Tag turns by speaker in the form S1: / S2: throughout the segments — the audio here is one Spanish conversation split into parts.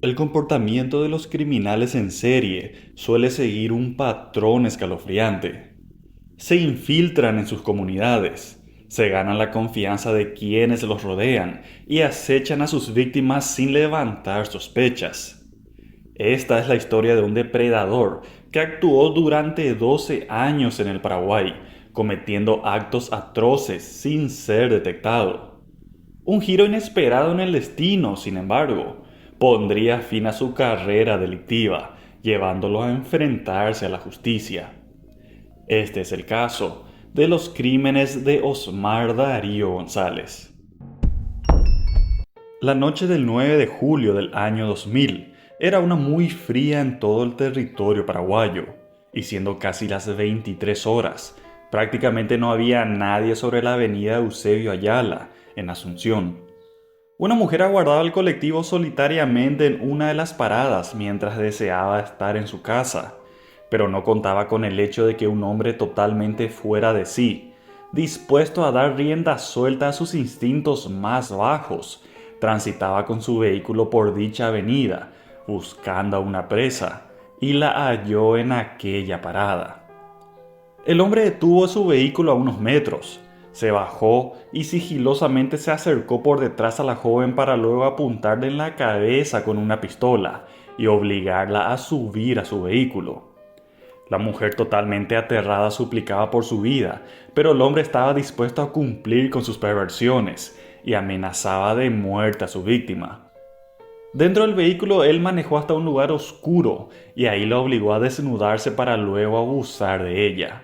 S1: El comportamiento de los criminales en serie suele seguir un patrón escalofriante. Se infiltran en sus comunidades, se ganan la confianza de quienes los rodean y acechan a sus víctimas sin levantar sospechas. Esta es la historia de un depredador que actuó durante 12 años en el Paraguay, cometiendo actos atroces sin ser detectado. Un giro inesperado en el destino, sin embargo, pondría fin a su carrera delictiva, llevándolo a enfrentarse a la justicia. Este es el caso de los crímenes de Osmar Darío González. La noche del 9 de julio del año 2000 era una muy fría en todo el territorio paraguayo, y siendo casi las 23 horas, prácticamente no había nadie sobre la avenida Eusebio Ayala, en Asunción. Una mujer aguardaba el colectivo solitariamente en una de las paradas mientras deseaba estar en su casa, pero no contaba con el hecho de que un hombre totalmente fuera de sí, dispuesto a dar rienda suelta a sus instintos más bajos, transitaba con su vehículo por dicha avenida, buscando a una presa, y la halló en aquella parada. El hombre detuvo su vehículo a unos metros, se bajó y sigilosamente se acercó por detrás a la joven para luego apuntarle en la cabeza con una pistola y obligarla a subir a su vehículo. La mujer, totalmente aterrada, suplicaba por su vida, pero el hombre estaba dispuesto a cumplir con sus perversiones y amenazaba de muerte a su víctima. Dentro del vehículo él manejó hasta un lugar oscuro y ahí la obligó a desnudarse para luego abusar de ella.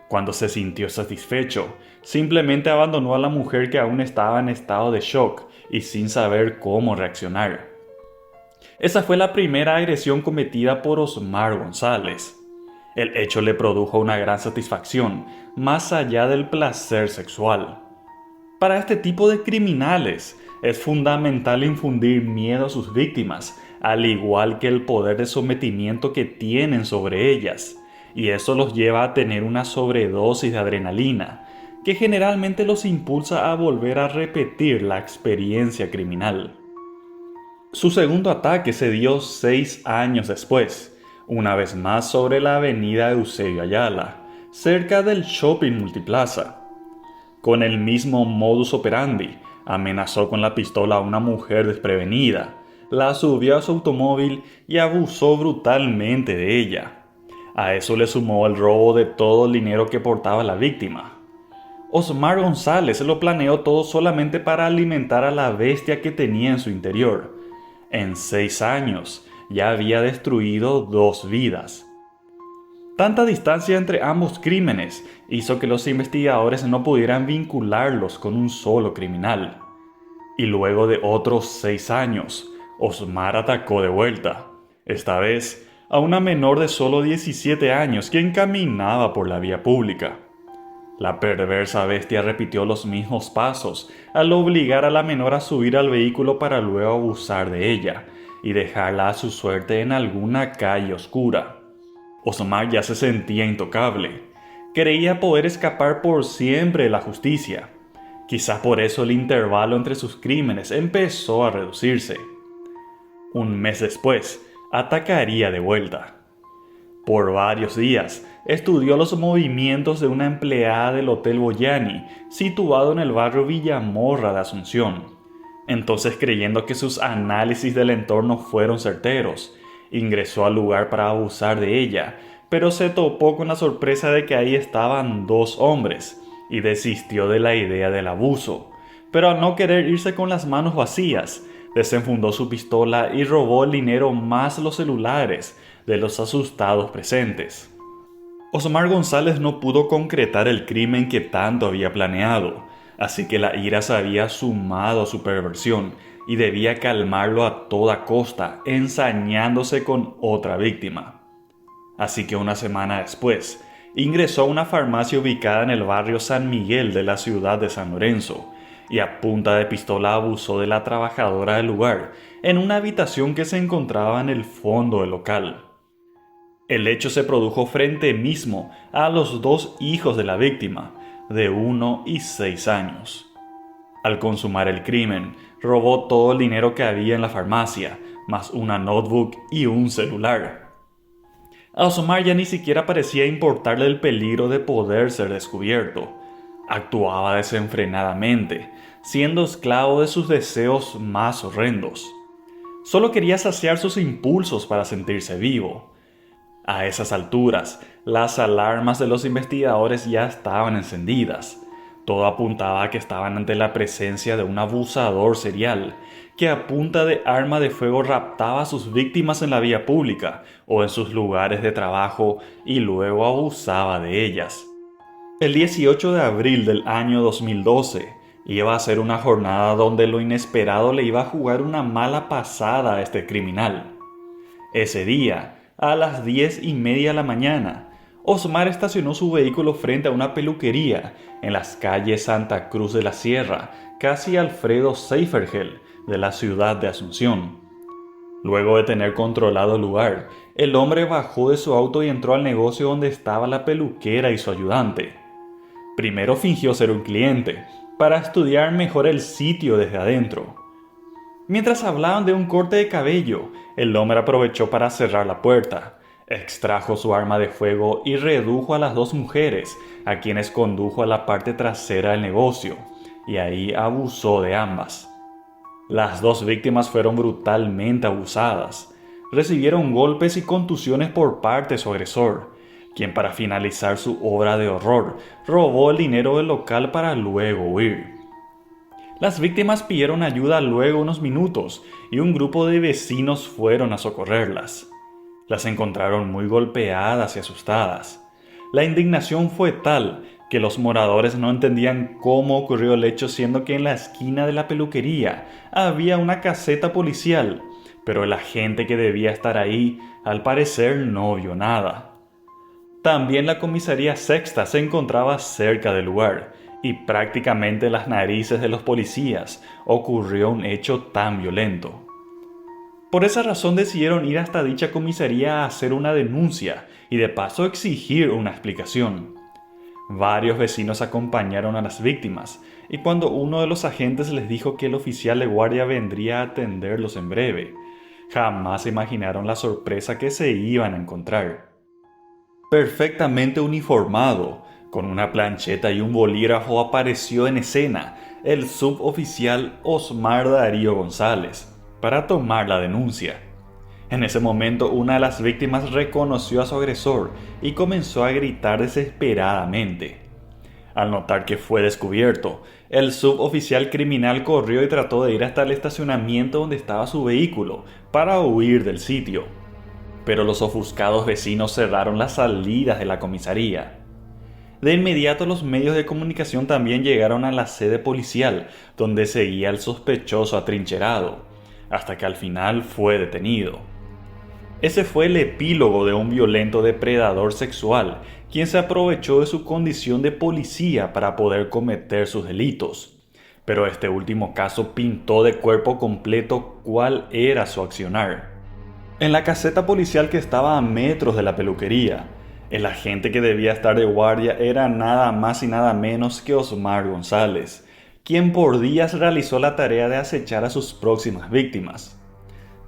S1: Cuando se sintió satisfecho, simplemente abandonó a la mujer que aún estaba en estado de shock y sin saber cómo reaccionar. Esa fue la primera agresión cometida por Osmar González. El hecho le produjo una gran satisfacción, más allá del placer sexual. Para este tipo de criminales, es fundamental infundir miedo a sus víctimas, al igual que el poder de sometimiento que tienen sobre ellas, y eso los lleva a tener una sobredosis de adrenalina, que generalmente los impulsa a volver a repetir la experiencia criminal. Su segundo ataque se dio 6 años después, una vez más sobre la avenida Eusebio Ayala, cerca del Shopping Multiplaza. Con el mismo modus operandi, amenazó con la pistola a una mujer desprevenida, la subió a su automóvil y abusó brutalmente de ella. A eso le sumó el robo de todo el dinero que portaba la víctima. Osmar González lo planeó todo solamente para alimentar a la bestia que tenía en su interior. En 6 años ya había destruido 2 vidas. Tanta distancia entre ambos crímenes hizo que los investigadores no pudieran vincularlos con un solo criminal. Y luego de otros 6 años, Osmar atacó de vuelta, esta vez a una menor de solo 17 años quien caminaba por la vía pública. La perversa bestia repitió los mismos pasos al obligar a la menor a subir al vehículo para luego abusar de ella y dejarla a su suerte en alguna calle oscura. Osmar ya se sentía intocable. Creía poder escapar por siempre de la justicia. Quizás por eso el intervalo entre sus crímenes empezó a reducirse. Un mes después, atacaría de vuelta. Por varios días, estudió los movimientos de una empleada del Hotel Boyani, situado en el barrio Villamorra de Asunción. Entonces, creyendo que sus análisis del entorno fueron certeros, ingresó al lugar para abusar de ella, pero se topó con la sorpresa de que ahí estaban 2 hombres, y desistió de la idea del abuso. Pero al no querer irse con las manos vacías, desenfundó su pistola y robó el dinero más los celulares de los asustados presentes. Osmar González no pudo concretar el crimen que tanto había planeado, así que la ira se había sumado a su perversión y debía calmarlo a toda costa, ensañándose con otra víctima. Así que una semana después, ingresó a una farmacia ubicada en el barrio San Miguel de la ciudad de San Lorenzo, y a punta de pistola abusó de la trabajadora del lugar en una habitación que se encontraba en el fondo del local. El hecho se produjo frente mismo a los 2 hijos de la víctima, de 1 y 6 años. Al consumar el crimen, robó todo el dinero que había en la farmacia, más una notebook y un celular. A Osmar ya ni siquiera parecía importarle el peligro de poder ser descubierto. Actuaba desenfrenadamente, siendo esclavo de sus deseos más horrendos. Solo quería saciar sus impulsos para sentirse vivo. A esas alturas, las alarmas de los investigadores ya estaban encendidas. Todo apuntaba a que estaban ante la presencia de un abusador serial, que a punta de arma de fuego raptaba a sus víctimas en la vía pública o en sus lugares de trabajo y luego abusaba de ellas. El 18 de abril del año 2012 iba a ser una jornada donde lo inesperado le iba a jugar una mala pasada a este criminal. Ese día, a las 10:30 de la mañana, Osmar estacionó su vehículo frente a una peluquería en las calles Santa Cruz de la Sierra, casi Alfredo Seifergel, de la ciudad de Asunción. Luego de tener controlado el lugar, el hombre bajó de su auto y entró al negocio donde estaba la peluquera y su ayudante. Primero fingió ser un cliente, para estudiar mejor el sitio desde adentro. Mientras hablaban de un corte de cabello, el hombre aprovechó para cerrar la puerta, extrajo su arma de fuego y redujo a las dos mujeres, a quienes condujo a la parte trasera del negocio, y ahí abusó de ambas. Las dos víctimas fueron brutalmente abusadas. Recibieron golpes y contusiones por parte de su agresor, quien para finalizar su obra de horror, robó el dinero del local para luego huir. Las víctimas pidieron ayuda luego unos minutos y un grupo de vecinos fueron a socorrerlas. Las encontraron muy golpeadas y asustadas. La indignación fue tal que los moradores no entendían cómo ocurrió el hecho, siendo que en la esquina de la peluquería había una caseta policial, pero el agente que debía estar ahí al parecer no vio nada. También la comisaría sexta se encontraba cerca del lugar, y prácticamente en las narices de los policías ocurrió un hecho tan violento. Por esa razón decidieron ir hasta dicha comisaría a hacer una denuncia y de paso exigir una explicación. Varios vecinos acompañaron a las víctimas, y cuando uno de los agentes les dijo que el oficial de guardia vendría a atenderlos en breve, jamás se imaginaron la sorpresa que se iban a encontrar. Perfectamente uniformado, con una plancheta y un bolígrafo, apareció en escena el suboficial Osmar Darío González para tomar la denuncia. En ese momento, una de las víctimas reconoció a su agresor y comenzó a gritar desesperadamente. Al notar que fue descubierto, el suboficial criminal corrió y trató de ir hasta el estacionamiento donde estaba su vehículo para huir del sitio. Pero los ofuscados vecinos cerraron las salidas de la comisaría. De inmediato los medios de comunicación también llegaron a la sede policial, donde seguía el sospechoso atrincherado, hasta que al final fue detenido. Ese fue el epílogo de un violento depredador sexual, quien se aprovechó de su condición de policía para poder cometer sus delitos. Pero este último caso pintó de cuerpo completo cuál era su accionar. En la caseta policial que estaba a metros de la peluquería, el agente que debía estar de guardia era nada más y nada menos que Osmar González, quien por días realizó la tarea de acechar a sus próximas víctimas.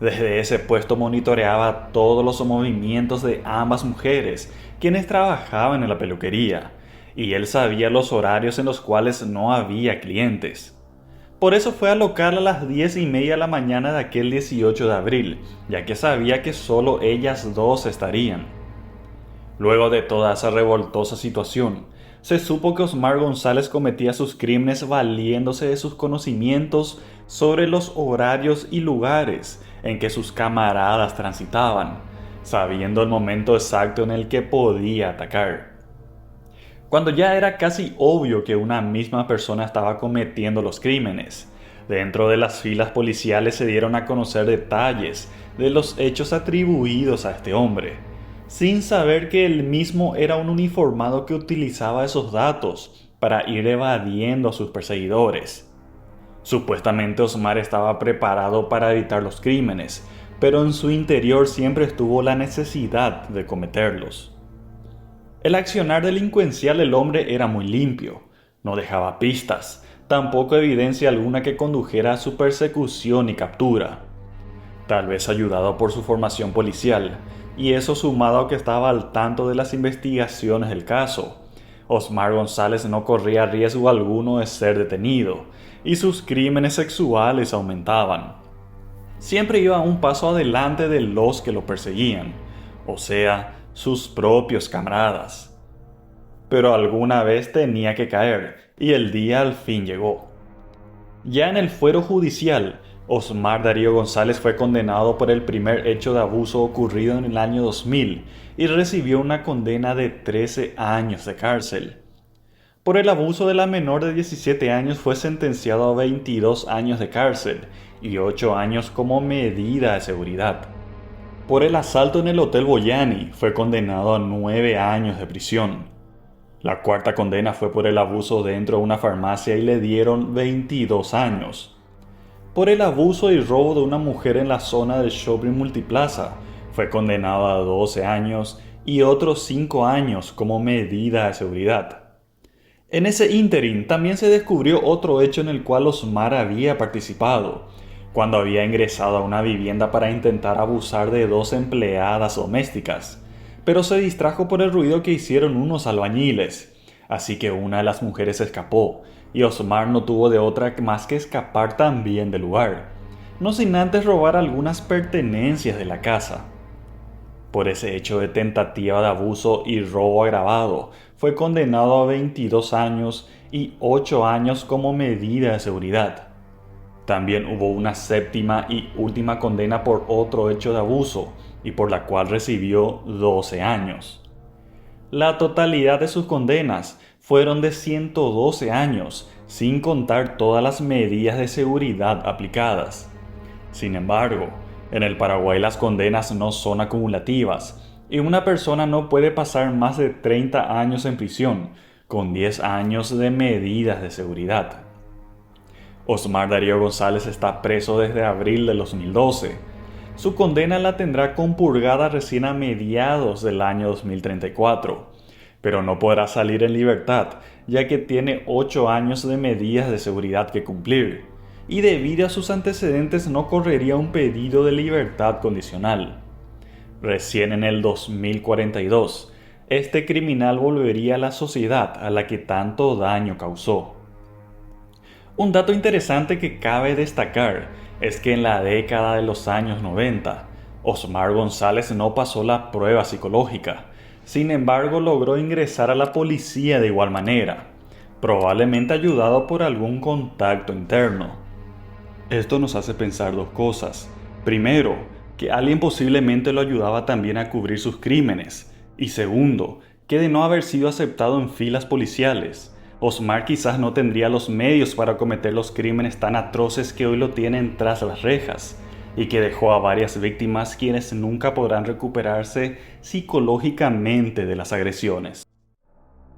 S1: Desde ese puesto monitoreaba todos los movimientos de ambas mujeres, quienes trabajaban en la peluquería, y él sabía los horarios en los cuales no había clientes. Por eso fue a locarla a las 10:30 de la mañana de aquel 18 de abril, ya que sabía que solo ellas dos estarían. Luego de toda esa revoltosa situación, se supo que Osmar González cometía sus crímenes valiéndose de sus conocimientos sobre los horarios y lugares en que sus camaradas transitaban, sabiendo el momento exacto en el que podía atacar. Cuando ya era casi obvio que una misma persona estaba cometiendo los crímenes, dentro de las filas policiales se dieron a conocer detalles de los hechos atribuidos a este hombre, sin saber que él mismo era un uniformado que utilizaba esos datos para ir evadiendo a sus perseguidores. Supuestamente Osmar estaba preparado para evitar los crímenes, pero en su interior siempre estuvo la necesidad de cometerlos. El accionar delincuencial del hombre era muy limpio, no dejaba pistas, tampoco evidencia alguna que condujera a su persecución y captura. tal vez ayudado por su formación policial, y eso sumado a que estaba al tanto de las investigaciones del caso. Osmar González no corría riesgo alguno de ser detenido, y sus crímenes sexuales aumentaban. Siempre iba un paso adelante de los que lo perseguían, o sea, sus propios camaradas. Pero alguna vez tenía que caer, y el día al fin llegó. Ya en el fuero judicial, Osmar Darío González fue condenado por el primer hecho de abuso ocurrido en el año 2000 y recibió una condena de 13 años de cárcel. Por el abuso de la menor de 17 años fue sentenciado a 22 años de cárcel y 8 años como medida de seguridad. Por el asalto en el Hotel Boyani fue condenado a 9 años de prisión. La cuarta condena fue por el abuso dentro de una farmacia y le dieron 22 años. Por el abuso y robo de una mujer en la zona del Shopping Multiplaza fue condenado a 12 años y otros 5 años como medida de seguridad. En ese ínterin también se descubrió otro hecho en el cual Osmar había participado, cuando había ingresado a una vivienda para intentar abusar de 2 empleadas domésticas, pero se distrajo por el ruido que hicieron unos albañiles, así que una de las mujeres escapó, y Osmar no tuvo de otra más que escapar también del lugar, no sin antes robar algunas pertenencias de la casa. Por ese hecho de tentativa de abuso y robo agravado, fue condenado a 22 años y 8 años como medida de seguridad. También hubo una séptima y última condena por otro hecho de abuso, y por la cual recibió 12 años. La totalidad de sus condenas fueron de 112 años, sin contar todas las medidas de seguridad aplicadas. Sin embargo, en el Paraguay las condenas no son acumulativas, y una persona no puede pasar más de 30 años en prisión, con 10 años de medidas de seguridad. Osmar Darío González está preso desde abril de 2012. Su condena la tendrá compurgada recién a mediados del año 2034, pero no podrá salir en libertad, ya que tiene 8 años de medidas de seguridad que cumplir, y debido a sus antecedentes no correría un pedido de libertad condicional. Recién en el 2042, este criminal volvería a la sociedad a la que tanto daño causó. Un dato interesante que cabe destacar es que en la década de los años 90, Osmar González no pasó la prueba psicológica, sin embargo logró ingresar a la policía de igual manera, probablemente ayudado por algún contacto interno. Esto nos hace pensar dos cosas. Primero, que alguien posiblemente lo ayudaba también a cubrir sus crímenes, y segundo, que de no haber sido aceptado en filas policiales, Osmar quizás no tendría los medios para cometer los crímenes tan atroces que hoy lo tienen tras las rejas, y que dejó a varias víctimas quienes nunca podrán recuperarse psicológicamente de las agresiones.